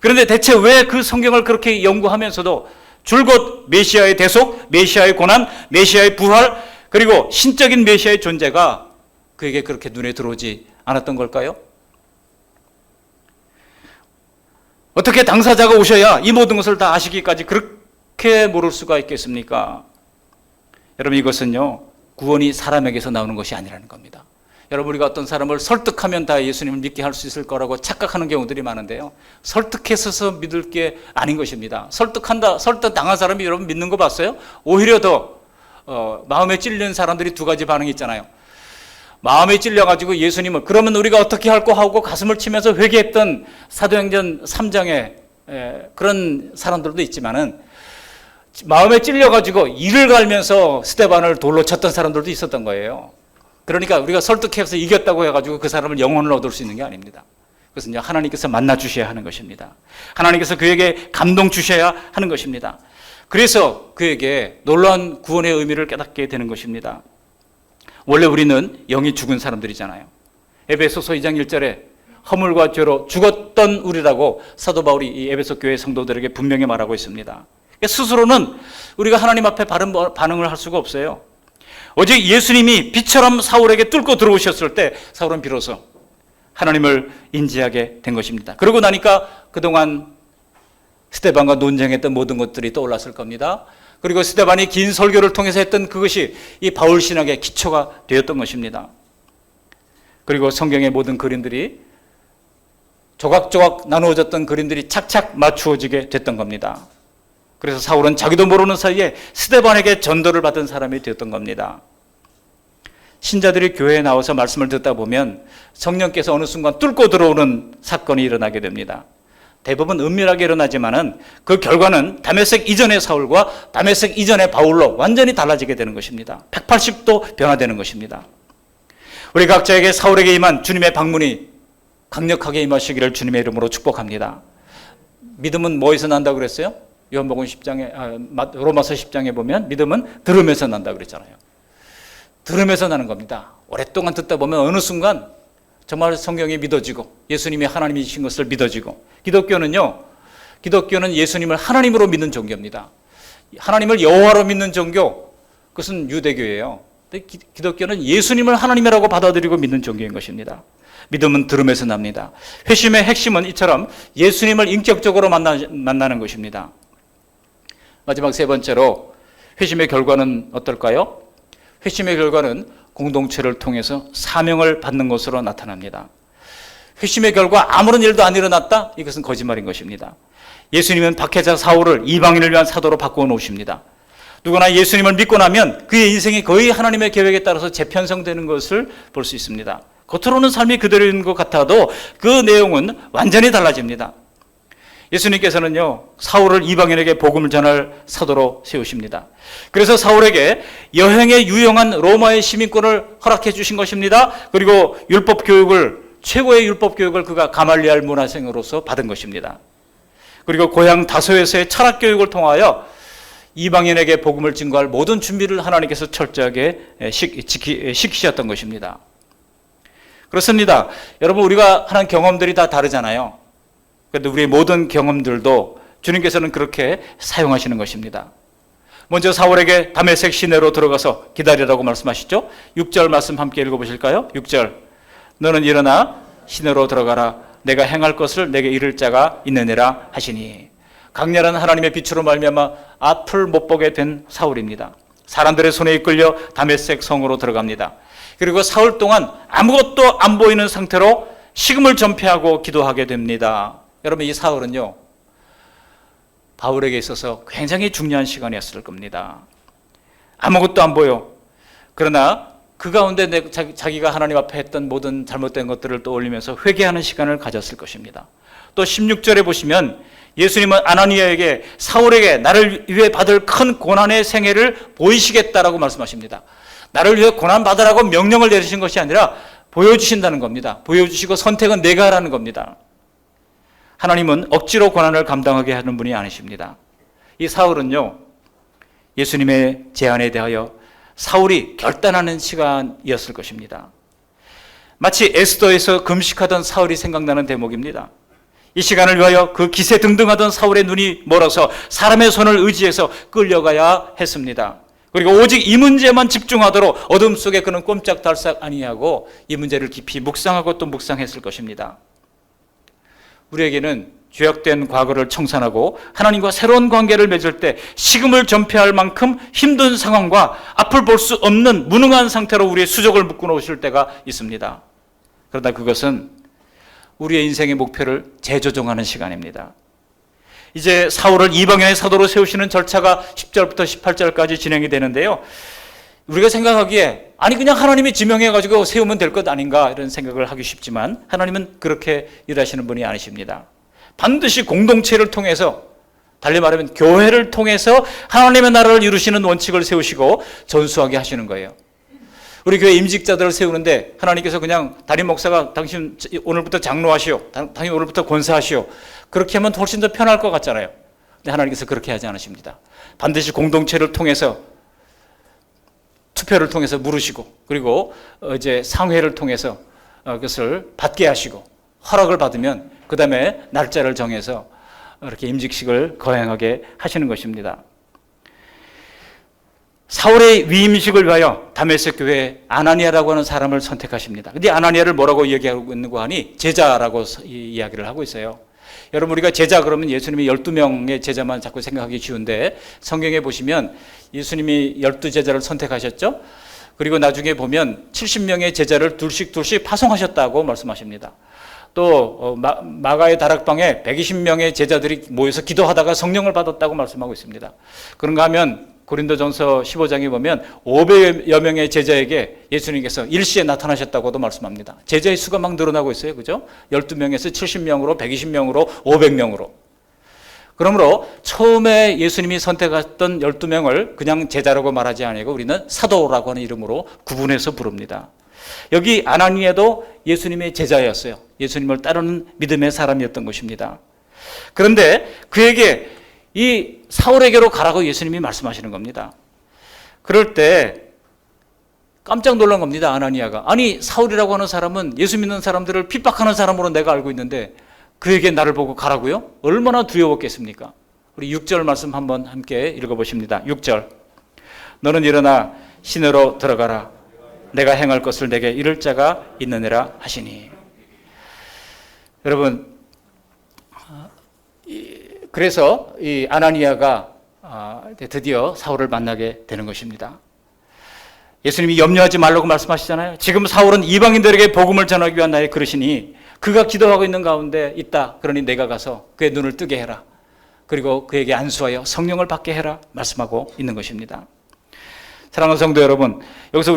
그런데 대체 왜 그 성경을 그렇게 연구하면서도 줄곧 메시아의 대속, 메시아의 고난, 메시아의 부활, 그리고 신적인 메시아의 존재가 그에게 그렇게 눈에 들어오지 않았던 걸까요? 어떻게 당사자가 오셔야 이 모든 것을 다 아시기까지 그렇게 모를 수가 있겠습니까? 여러분, 이것은요, 구원이 사람에게서 나오는 것이 아니라는 겁니다. 여러분, 우리가 어떤 사람을 설득하면 다 예수님을 믿게 할 수 있을 거라고 착각하는 경우들이 많은데요, 설득해서 믿을 게 아닌 것입니다. 설득 당한 사람이 여러분 믿는 거 봤어요? 오히려 더 마음에 찔리는 사람들이 두 가지 반응이 있잖아요. 마음에 찔려가지고 예수님을 그러면 우리가 어떻게 할까 하고 가슴을 치면서 회개했던 사도행전 3장의 그런 사람들도 있지만은, 마음에 찔려가지고 이를 갈면서 스데반을 돌로 쳤던 사람들도 있었던 거예요. 그러니까 우리가 설득해서 이겼다고 해가지고 그 사람을 영혼을 얻을 수 있는 게 아닙니다. 그것은 하나님께서 만나 주셔야 하는 것입니다. 하나님께서 그에게 감동 주셔야 하는 것입니다. 그래서 그에게 놀라운 구원의 의미를 깨닫게 되는 것입니다. 원래 우리는 영이 죽은 사람들이잖아요. 에베소서 2장 1절에 허물과 죄로 죽었던 우리라고 사도 바울이 이 에베소 교회 성도들에게 분명히 말하고 있습니다. 스스로는 우리가 하나님 앞에 바른 반응을 할 수가 없어요. 오직 예수님이 빛처럼 사울에게 뚫고 들어오셨을 때 사울은 비로소 하나님을 인지하게 된 것입니다. 그러고 나니까 그동안 스데반과 논쟁했던 모든 것들이 떠올랐을 겁니다. 그리고 스데반이 긴 설교를 통해서 했던 그것이 이 바울 신학의 기초가 되었던 것입니다. 그리고 성경의 모든 그림들이 조각조각 나누어졌던 그림들이 착착 맞추어지게 됐던 겁니다. 그래서 사울은 자기도 모르는 사이에 스데반에게 전도를 받은 사람이 되었던 겁니다. 신자들이 교회에 나와서 말씀을 듣다 보면 성령께서 어느 순간 뚫고 들어오는 사건이 일어나게 됩니다. 대부분 은밀하게 일어나지만은 그 결과는 다메섹 이전의 사울과 다메섹 이전의 바울로 완전히 달라지게 되는 것입니다. 180도 변화되는 것입니다. 우리 각자에게 사울에게 임한 주님의 방문이 강력하게 임하시기를 주님의 이름으로 축복합니다. 믿음은 뭐에서 난다고 그랬어요? 요한복음 10장에 로마서 10장에 보면 믿음은 들으면서 난다 그랬잖아요. 들으면서 나는 겁니다. 오랫동안 듣다 보면 어느 순간 정말 성경이 믿어지고 예수님이 하나님이신 것을 믿어지고, 기독교는 예수님을 하나님으로 믿는 종교입니다. 하나님을 여호와로 믿는 종교, 그것은 유대교예요. 근데 기독교는 예수님을 하나님이라고 받아들이고 믿는 종교인 것입니다. 믿음은 들음에서 납니다. 회심의 핵심은 이처럼 예수님을 인격적으로 만나는 것입니다. 마지막 세 번째로 회심의 결과는 어떨까요? 회심의 결과는 공동체를 통해서 사명을 받는 것으로 나타납니다. 회심의 결과 아무런 일도 안 일어났다? 이것은 거짓말인 것입니다. 예수님은 박해자 사울을 이방인을 위한 사도로 바꾸어 놓으십니다. 누구나 예수님을 믿고 나면 그의 인생이 거의 하나님의 계획에 따라서 재편성되는 것을 볼 수 있습니다. 겉으로는 삶이 그대로인 것 같아도 그 내용은 완전히 달라집니다. 예수님께서는요, 사울을 이방인에게 복음을 전할 사도로 세우십니다. 그래서 사울에게 여행에 유용한 로마의 시민권을 허락해 주신 것입니다. 그리고 최고의 율법 교육을 그가 가말리알 문화생으로서 받은 것입니다. 그리고 고향 다소에서의 철학 교육을 통하여 이방인에게 복음을 증거할 모든 준비를 하나님께서 철저하게 시키셨던 것입니다. 그렇습니다. 여러분, 우리가 하는 경험들이 다 다르잖아요. 그런데 우리의 모든 경험들도 주님께서는 그렇게 사용하시는 것입니다. 먼저 사울에게 다메섹 시내로 들어가서 기다리라고 말씀하시죠. 6절 말씀 함께 읽어보실까요? 6절, 너는 일어나 시내로 들어가라. 내가 행할 것을 내게 이를 자가 있느니라 하시니. 강렬한 하나님의 빛으로 말미암아 앞을 못 보게 된 사울입니다. 사람들의 손에 이끌려 다메섹 성으로 들어갑니다. 그리고 사흘 동안 아무것도 안 보이는 상태로 식음을 전폐하고 기도하게 됩니다. 여러분, 이 사흘은요, 바울에게 있어서 굉장히 중요한 시간이었을 겁니다. 아무것도 안 보여. 그러나 그 가운데 자기가 하나님 앞에 했던 모든 잘못된 것들을 떠올리면서 회개하는 시간을 가졌을 것입니다. 또 16절에 보시면 예수님은 아나니아에게 사울에게 나를 위해 받을 큰 고난의 생애를 보이시겠다라고 말씀하십니다. 나를 위해 고난 받으라고 명령을 내리신 것이 아니라 보여주신다는 겁니다. 보여주시고 선택은 내가 하라는 겁니다. 하나님은 억지로 고난을 감당하게 하는 분이 아니십니다. 이 사울은요, 예수님의 제안에 대하여 사울이 결단하는 시간이었을 것입니다. 마치 에스더에서 금식하던 사울이 생각나는 대목입니다. 이 시간을 위하여 그 기세등등하던 사울의 눈이 멀어서 사람의 손을 의지해서 끌려가야 했습니다. 그리고 오직 이 문제만 집중하도록 어둠 속에 그는 꼼짝달싹 아니하고 이 문제를 깊이 묵상하고 또 묵상했을 것입니다. 우리에게는 죄악된 과거를 청산하고 하나님과 새로운 관계를 맺을 때 식음을 전폐할 만큼 힘든 상황과 앞을 볼 수 없는 무능한 상태로 우리의 수족을 묶어 놓으실 때가 있습니다. 그러나 그것은 우리의 인생의 목표를 재조정하는 시간입니다. 이제 사울을 이방인의 사도로 세우시는 절차가 10절부터 18절까지 진행이 되는데요. 우리가 생각하기에 아니 그냥 하나님이 지명해가지고 세우면 될 것 아닌가 이런 생각을 하기 쉽지만 하나님은 그렇게 일하시는 분이 아니십니다. 반드시 공동체를 통해서, 달리 말하면 교회를 통해서 하나님의 나라를 이루시는 원칙을 세우시고 전수하게 하시는 거예요. 우리 교회 임직자들을 세우는데 하나님께서 그냥 담임 목사가 당신 오늘부터 장로하시오, 당신 오늘부터 권사하시오, 그렇게 하면 훨씬 더 편할 것 같잖아요. 근데 하나님께서 그렇게 하지 않으십니다. 반드시 공동체를 통해서, 투표를 통해서 물으시고, 그리고 이제 상회를 통해서 그것을 받게 하시고 허락을 받으면 그 다음에 날짜를 정해서 이렇게 임직식을 거행하게 하시는 것입니다. 사울의 위임식을 위하여 다메섹 교회에 아나니아라고 하는 사람을 선택하십니다. 근데 아나니아를 뭐라고 얘기하고 있는가 하니 제자라고 이야기를 하고 있어요. 여러분, 우리가 제자 그러면 예수님이 12명의 제자만 자꾸 생각하기 쉬운데 성경에 보시면 예수님이 12제자를 선택하셨죠. 그리고 나중에 보면 70명의 제자를 둘씩 파송하셨다고 말씀하십니다. 또 마가의 다락방에 120명의 제자들이 모여서 기도하다가 성령을 받았다고 말씀하고 있습니다. 그런가 하면 고린도전서 15장에 보면 500여 명의 제자에게 예수님께서 일시에 나타나셨다고도 말씀합니다. 제자의 수가 막 늘어나고 있어요. 그죠? 12명에서 70명으로 120명으로 500명으로. 그러므로 처음에 예수님이 선택했던 12명을 그냥 제자라고 말하지 아니고 우리는 사도라고 하는 이름으로 구분해서 부릅니다. 여기 아나니아도 예수님의 제자였어요. 예수님을 따르는 믿음의 사람이었던 것입니다. 그런데 그에게 이 사울에게로 가라고 예수님이 말씀하시는 겁니다. 그럴 때 깜짝 놀란 겁니다. 아나니아가. 아니, 사울이라고 하는 사람은 예수 믿는 사람들을 핍박하는 사람으로 내가 알고 있는데 그에게 나를 보고 가라고요? 얼마나 두려웠겠습니까? 우리 6절 말씀 한번 함께 읽어보십니다. 6절. 너는 일어나 시내로 들어가라. 내가 행할 것을 내게 이를 자가 있느니라 하시니. 여러분, 그래서 이 아나니아가 드디어 사울을 만나게 되는 것입니다. 예수님이 염려하지 말라고 말씀하시잖아요. 지금 사울은 이방인들에게 복음을 전하기 위한 나의 그릇이니 그가 기도하고 있는 가운데 있다. 그러니 내가 가서 그의 눈을 뜨게 해라. 그리고 그에게 안수하여 성령을 받게 해라. 말씀하고 있는 것입니다. 사랑하는 성도 여러분, 여기서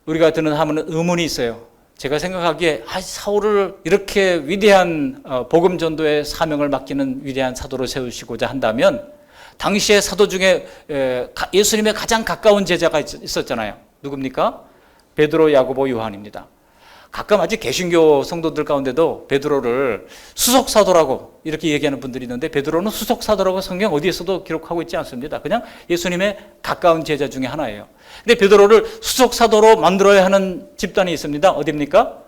우리가 드는 하면 의문이 있어요. 제가 생각하기에 사울을 이렇게 위대한 복음 전도의 사명을 맡기는 위대한 사도로 세우시고자 한다면 당시의 사도 중에 예수님의 가장 가까운 제자가 있었잖아요. 누굽니까? 베드로, 야고보, 요한입니다. 가끔 아직 개신교 성도들 가운데도 베드로를 수석 사도라고 이렇게 얘기하는 분들이 있는데 베드로는 수석 사도라고 성경 어디에서도 기록하고 있지 않습니다. 그냥 예수님의 가까운 제자 중에 하나예요. 근데 베드로를 수석 사도로 만들어야 하는 집단이 있습니다. 어디입니까?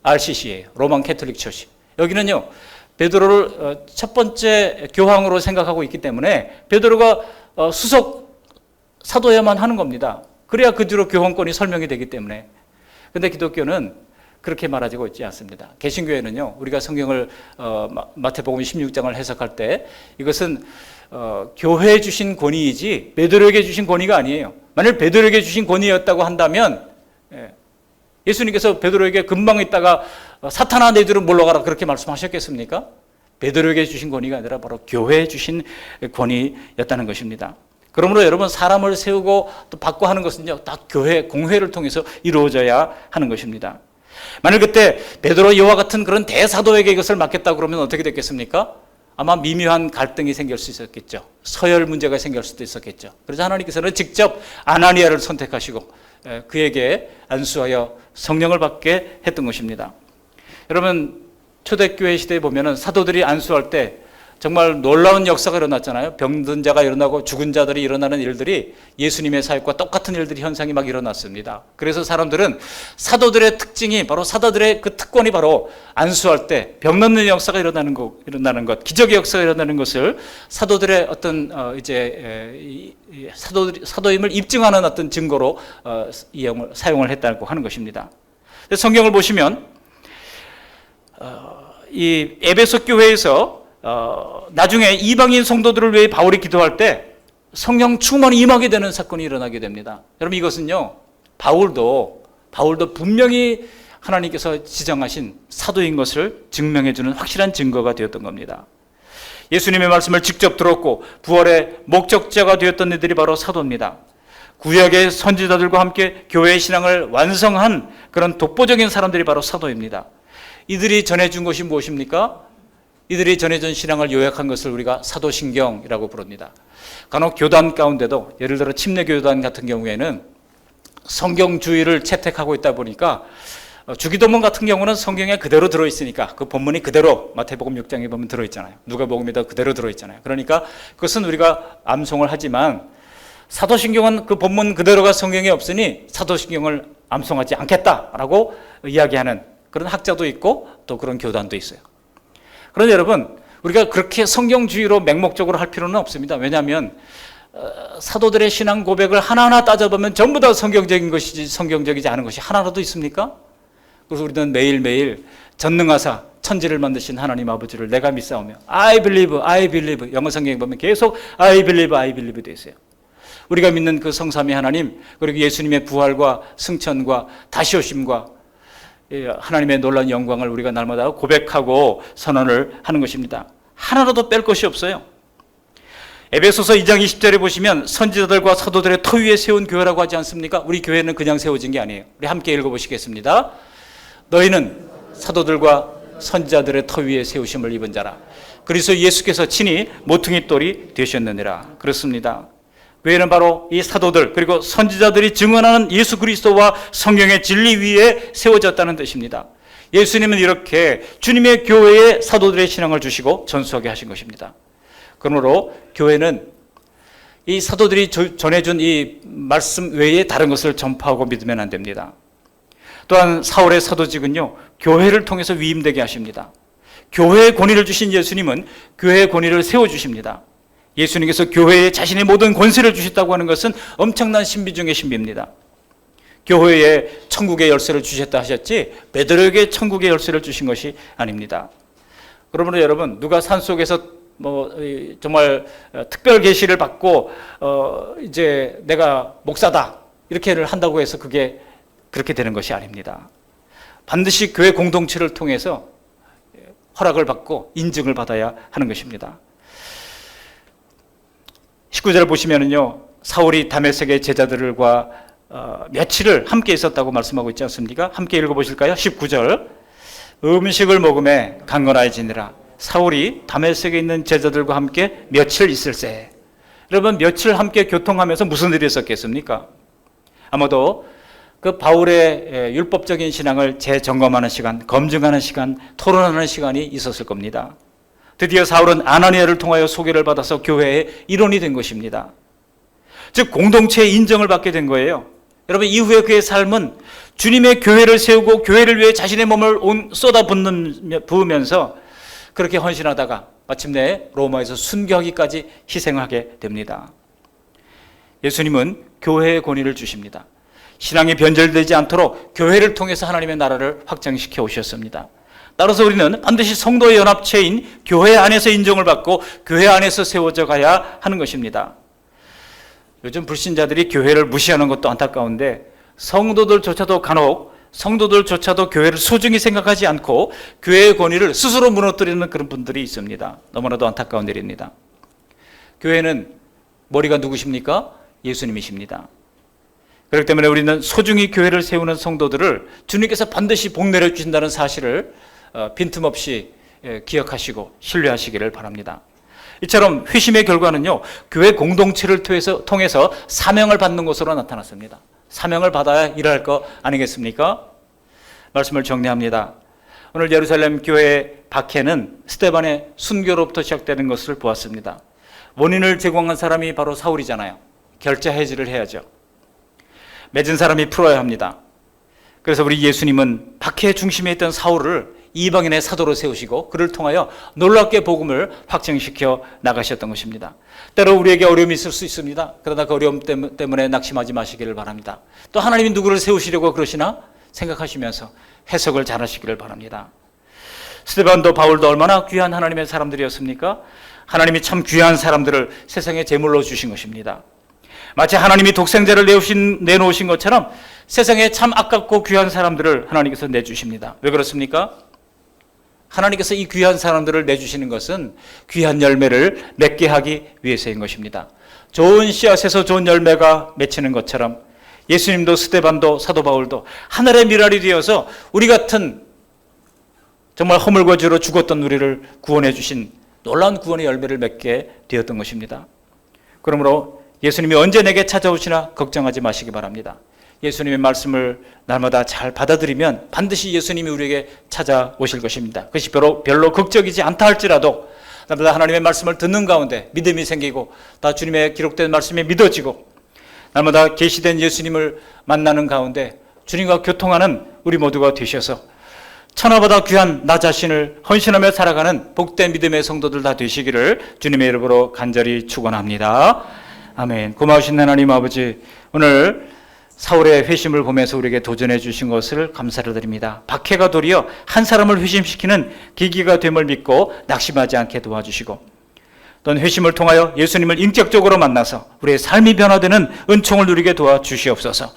RCC예요. 로만 캐톨릭 처치. 여기는요, 베드로를 첫 번째 교황으로 생각하고 있기 때문에 베드로가 수석 사도야만 하는 겁니다. 그래야 그 뒤로 교황권이 설명이 되기 때문에. 근데 기독교는 그렇게 말하고 있지 않습니다. 개신교회는요, 우리가 성경을 마태복음 16장을 해석할 때 이것은 교회에 주신 권위이지 베드로에게 주신 권위가 아니에요. 만일 베드로에게 주신 권위였다고 한다면 예수님께서 베드로에게 금방 있다가 사탄아 너희들은 물러가라 그렇게 말씀하셨겠습니까? 베드로에게 주신 권위가 아니라 바로 교회에 주신 권위였다는 것입니다. 그러므로 여러분, 사람을 세우고 또 받고 하는 것은요, 다 교회, 공회를 통해서 이루어져야 하는 것입니다. 만일 그때 베드로 이와 같은 그런 대사도에게 이것을 맡겼다 그러면 어떻게 됐겠습니까? 아마 미묘한 갈등이 생길 수 있었겠죠. 서열 문제가 생길 수도 있었겠죠. 그래서 하나님께서는 직접 아나니아를 선택하시고 그에게 안수하여 성령을 받게 했던 것입니다. 여러분, 초대교회 시대에 보면은 사도들이 안수할 때 정말 놀라운 역사가 일어났잖아요. 병든 자가 일어나고 죽은 자들이 일어나는 일들이 예수님의 사역과 똑같은 일들이 현상이 막 일어났습니다. 그래서 사람들은 사도들의 특징이 바로 사도들의 그 특권이 바로 안수할 때 병 낫는 역사가 일어나는 것, 기적의 역사가 일어나는 것을 사도들의 어떤 사도임을 입증하는 어떤 증거로 사용을 했다고 하는 것입니다. 성경을 보시면 이 에베소 교회에서 나중에 이방인 성도들을 위해 바울이 기도할 때 성령 충만이 임하게 되는 사건이 일어나게 됩니다. 여러분, 이것은요, 바울도 분명히 하나님께서 지정하신 사도인 것을 증명해 주는 확실한 증거가 되었던 겁니다. 예수님의 말씀을 직접 들었고 부활의 목적자가 되었던 이들이 바로 사도입니다. 구약의 선지자들과 함께 교회의 신앙을 완성한 그런 독보적인 사람들이 바로 사도입니다. 이들이 전해준 것이 무엇입니까? 이들이 전해준 신앙을 요약한 것을 우리가 사도신경이라고 부릅니다. 간혹 교단 가운데도 예를 들어 침례교단 같은 경우에는 성경주의를 채택하고 있다 보니까 주기도문 같은 경우는 성경에 그대로 들어있으니까 그 본문이 그대로 마태복음 6장에 보면 들어있잖아요. 누가복음에도 그대로 들어있잖아요. 그러니까 그것은 우리가 암송을 하지만 사도신경은 그 본문 그대로가 성경에 없으니 사도신경을 암송하지 않겠다라고 이야기하는 그런 학자도 있고 또 그런 교단도 있어요. 그런데 여러분, 우리가 그렇게 성경주의로 맹목적으로 할 필요는 없습니다. 왜냐하면 사도들의 신앙 고백을 하나하나 따져보면 전부 다 성경적인 것이지 성경적이지 않은 것이 하나라도 있습니까? 그래서 우리는 매일매일 전능하사 천지를 만드신 하나님 아버지를 내가 믿사오며 I believe 영어 성경에 보면 계속 I believe 되어 있어요. 우리가 믿는 그 성삼위 하나님, 그리고 예수님의 부활과 승천과 다시 오심과 하나님의 놀라운 영광을 우리가 날마다 고백하고 선언을 하는 것입니다. 하나라도 뺄 것이 없어요. 에베소서 2장 20절에 보시면 선지자들과 사도들의 터 위에 세운 교회라고 하지 않습니까? 우리 교회는 그냥 세워진 게 아니에요. 우리 함께 읽어보시겠습니다. 너희는 사도들과 선지자들의 터 위에 세우심을 입은 자라. 그래서 예수께서 친히 모퉁이 돌이 되셨느니라. 그렇습니다. 교회는 바로 이 사도들 그리고 선지자들이 증언하는 예수 그리스도와 성경의 진리 위에 세워졌다는 뜻입니다. 예수님은 이렇게 주님의 교회에 사도들의 신앙을 주시고 전수하게 하신 것입니다. 그러므로 교회는 이 사도들이 전해준 이 말씀 외에 다른 것을 전파하고 믿으면 안 됩니다. 또한 사울의 사도직은요, 교회를 통해서 위임되게 하십니다. 교회의 권위를 주신 예수님은 교회의 권위를 세워주십니다. 예수님께서 교회에 자신의 모든 권세를 주셨다고 하는 것은 엄청난 신비 중의 신비입니다. 교회에 천국의 열쇠를 주셨다 하셨지 베드로에게 천국의 열쇠를 주신 것이 아닙니다. 그러므로 여러분, 누가 산속에서 정말 특별 계시를 받고 이제 내가 목사다 이렇게를 한다고 해서 그게 그렇게 되는 것이 아닙니다. 반드시 교회 공동체를 통해서 허락을 받고 인증을 받아야 하는 것입니다. 19절을 보시면은요, 사울이 다메섹의 제자들과 며칠을 함께 있었다고 말씀하고 있지 않습니까? 함께 읽어보실까요? 19절. 음식을 먹음에 강건하여지니라. 사울이 다메섹에 있는 제자들과 함께 며칠 있을세. 여러분, 며칠 함께 교통하면서 무슨 일이 있었겠습니까? 아마도 그 바울의 율법적인 신앙을 재점검하는 시간, 검증하는 시간, 토론하는 시간이 있었을 겁니다. 드디어 사울은 아나니아를 통하여 소개를 받아서 교회의 일원이 된 것입니다. 즉 공동체의 인정을 받게 된 거예요. 여러분, 이후에 그의 삶은 주님의 교회를 세우고 교회를 위해 자신의 몸을 부으면서 그렇게 헌신하다가 마침내 로마에서 순교하기까지 희생하게 됩니다. 예수님은 교회의 권위를 주십니다. 신앙이 변절되지 않도록 교회를 통해서 하나님의 나라를 확장시켜 오셨습니다. 따라서 우리는 반드시 성도의 연합체인 교회 안에서 인정을 받고 교회 안에서 세워져 가야 하는 것입니다. 요즘 불신자들이 교회를 무시하는 것도 안타까운데 성도들조차도 교회를 소중히 생각하지 않고 교회의 권위를 스스로 무너뜨리는 그런 분들이 있습니다. 너무나도 안타까운 일입니다. 교회는 머리가 누구십니까? 예수님이십니다. 그렇기 때문에 우리는 소중히 교회를 세우는 성도들을 주님께서 반드시 복 내려주신다는 사실을 빈틈없이 기억하시고 신뢰하시기를 바랍니다. 이처럼 회심의 결과는요, 교회 공동체를 통해서 사명을 받는 것으로 나타났습니다. 사명을 받아야 일할 거 아니겠습니까? 말씀을 정리합니다. 오늘 예루살렘 교회 박해는 스데반의 순교로부터 시작되는 것을 보았습니다. 원인을 제공한 사람이 바로 사울이잖아요. 결제 해지를 해야죠. 맺은 사람이 풀어야 합니다. 그래서 우리 예수님은 박해의 중심에 있던 사울을 이방인의 사도로 세우시고 그를 통하여 놀랍게 복음을 확증시켜 나가셨던 것입니다. 때로 우리에게 어려움이 있을 수 있습니다. 그러나 그 어려움 때문에 낙심하지 마시기를 바랍니다. 또 하나님이 누구를 세우시려고 그러시나 생각하시면서 해석을 잘 하시기를 바랍니다. 스데반도 바울도 얼마나 귀한 하나님의 사람들이었습니까? 하나님이 참 귀한 사람들을 세상에 제물로 주신 것입니다. 마치 하나님이 독생자를 내놓으신 것처럼 세상에 참 아깝고 귀한 사람들을 하나님께서 내주십니다. 왜 그렇습니까? 하나님께서 이 귀한 사람들을 내주시는 것은 귀한 열매를 맺게 하기 위해서인 것입니다. 좋은 씨앗에서 좋은 열매가 맺히는 것처럼 예수님도 스데반도 사도 바울도 하늘의 미랄이 되어서 우리 같은 정말 허물과지로 죽었던 우리를 구원해 주신 놀라운 구원의 열매를 맺게 되었던 것입니다. 그러므로 예수님이 언제 내게 찾아오시나 걱정하지 마시기 바랍니다. 예수님의 말씀을 날마다 잘 받아들이면 반드시 예수님이 우리에게 찾아오실 것입니다. 그것이 별로 극적이지 않다 할지라도 날마다 하나님의 말씀을 듣는 가운데 믿음이 생기고 다 주님의 기록된 말씀이 믿어지고 날마다 계시된 예수님을 만나는 가운데 주님과 교통하는 우리 모두가 되셔서 천하보다 귀한 나 자신을 헌신하며 살아가는 복된 믿음의 성도들 다 되시기를 주님의 이름으로 간절히 축원합니다. 아멘. 고마우신 하나님 아버지, 오늘 사울의 회심을 보면서 우리에게 도전해 주신 것을 감사를 드립니다. 박해가 도리어 한 사람을 회심시키는 계기가 됨을 믿고 낙심하지 않게 도와주시고 또는 회심을 통하여 예수님을 인격적으로 만나서 우리의 삶이 변화되는 은총을 누리게 도와주시옵소서.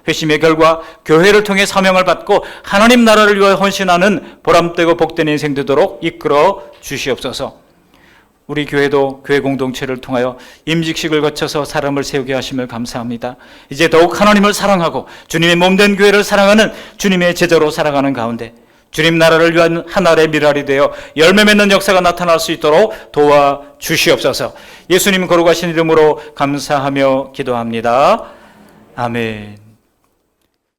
회심의 결과 교회를 통해 사명을 받고 하나님 나라를 위하여 헌신하는 보람되고 복된 인생 되도록 이끌어 주시옵소서. 우리 교회도 교회 공동체를 통하여 임직식을 거쳐서 사람을 세우게 하심을 감사합니다. 이제 더욱 하나님을 사랑하고 주님의 몸된 교회를 사랑하는 주님의 제자로 살아가는 가운데 주님 나라를 위한 하나의 미랄이 되어 열매 맺는 역사가 나타날 수 있도록 도와주시옵소서. 예수님 거룩하신 이름으로 감사하며 기도합니다. 아멘.